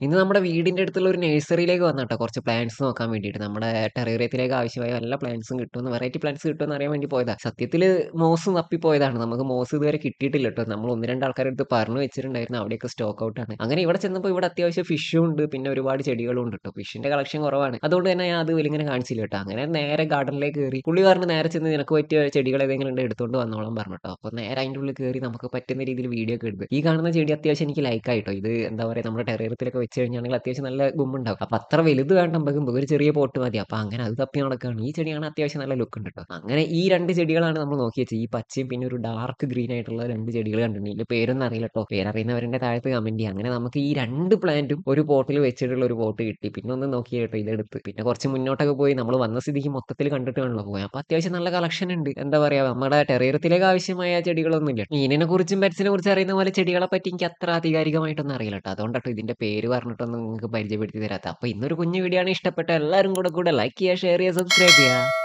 ഇന്ന് നമ്മുടെ വീടിന്റെ അടുത്തുള്ള ഒരു നഴ്സറിയിലേക്ക് വന്നാട്ടോ കുറച്ച് പ്ലാന്റ്സ് നോക്കാൻ വേണ്ടിയിട്ട്. നമ്മുടെ ടെറേറിയത്തിലേക്ക് ആവശ്യമായ എല്ലാ പ്ലാന്റ്സും കിട്ടുമെന്ന് വെറൈറ്റി പ്ലാന്റ്സ് കിട്ടുമെന്ന് അറിയാൻ വേണ്ടി പോയതാ. സത്യത്തില് മോസ് തപ്പിപ്പോയതാണ്. നമുക്ക് മോസ് ഇതുവരെ കിട്ടിയിട്ടില്ല ട്ടോ. നമ്മൾ 1, 2 ആൾക്കാരുടെ അടുത്ത് പറഞ്ഞു വെച്ചിട്ടുണ്ടായിരുന്നു. അവിടെയൊക്കെ സ്റ്റോക്ക് ഔട്ട് ആണ്. അങ്ങനെ ഇവിടെ ചെന്നപ്പോൾ ഇവിടെ അത്യാവശ്യം ഫിഷും ഉണ്ട്. പിന്നെ ഒരുപാട് ചെടികളും ഉണ്ട് ട്ടോ. ഫിഷിന്റെ കളക്ഷൻ കുറവാണ്. അതുകൊണ്ട് തന്നെ ഞാൻ അത് വലിങ്ങനെ കാണിച്ചില്ല ട്ടോ. അങ്ങനെ നേരെ ഗാർഡനിലേക്ക് കയറി. പുള്ളി പറഞ്ഞു നേരെ ചെന്ന് നിനക്ക് പറ്റിയ ചെടികൾ ഏതെങ്കിലും ഉണ്ടെങ്കിൽ എടുത്തോണ്ട് വന്നോളാൻ പറഞ്ഞു ട്ടോ. അപ്പോൾ നേരെ അതിന്റെ ഉള്ളിൽ കയറി നമുക്ക് പറ്റുന്ന രീതിയിൽ വീഡിയോ ഒക്കെ എടുത്ത്. ഈ കാണുന്ന ചെടി അത്യാവശ്യം എനിക്ക് ലൈക്ക് ആയിട്ടോ. ഇത് എന്താ പറയുക നമ്മുടെ ടെറേറിയത്തിലൊക്കെ വെച്ച് കഴിഞ്ഞാണെങ്കിൽ അത്യാവശ്യം നല്ല ഗുമ്മുണ്ടാവും. അപ്പൊ അത്ര വലുത് വേണ്ട നമുക്ക് ഒരു ചെറിയ പോട്ട് മതി. അപ്പൊ അങ്ങനെ അത് തപ്പി നടക്കാണ്. ഈ ചെടിയാണ് അത്യാവശ്യം നല്ല ലുക്ക് ഉണ്ട് ട്ടോ. അങ്ങനെ ഈ 2 ചെടികളാണ് നമ്മൾ നോക്കി വെച്ചത്. ഈ പച്ചയും പിന്നെ ഒരു ഡാർക്ക് ഗ്രീൻ ആയിട്ടുള്ള 2 ചെടികൾ കണ്ടിട്ടുണ്ട്. ഇതിന്റെ പേരൊന്നും അറിയില്ല ട്ടോ. പേരറിയുന്നവരുടെ താഴത്ത് കമന്റ് ചെയ്യുക. അങ്ങനെ നമുക്ക് ഈ 2 പ്ലാന്റും ഒരു പോട്ടിൽ വെച്ചിട്ടുള്ള ഒരു പോട്ട് കിട്ടി. പിന്നെ ഒന്ന് നോക്കി കേട്ടോ ഇതെടുത്ത്. പിന്നെ കുറച്ച് മുന്നോട്ടൊക്കെ പോയി നമ്മൾ വന്ന സ്ഥിതിക്ക് മൊത്തത്തിൽ കണ്ടിട്ട് വേണമല്ലോ പോയി. അപ്പൊ അത്യാവശ്യം നല്ല കളക്ഷൻ ഉണ്ട്. എന്താ പറയാ നമ്മുടെ ടെറേറിയത്തിലേക്ക് ആവശ്യമായ ചെടികളൊന്നും ഇല്ല. മീനിനെ കുറിച്ചും പെറ്റ്സിനെ കുറിച്ചും അറിയുന്ന പോലെ ചെടികളെ പറ്റി എനിക്ക് അത്ര ആധികാരികമായിട്ടൊന്നും അറിയില്ല ട്ടോ. അതുകൊണ്ടാട്ടോ ഇതിന്റെ പേര് പറഞ്ഞിട്ടൊന്നും നിങ്ങൾക്ക് പരിചയപ്പെടുത്തി തരാത്ത. അപ്പൊ ഇന്നൊരു കുഞ്ഞു വീഡിയോ ആണ്. ഇഷ്ടപ്പെട്ട എല്ലാവരും കൂടെ ലൈക്ക് ചെയ്യുക, ഷെയർ ചെയ്യുക, സബ്സ്ക്രൈബ് ചെയ്യുക.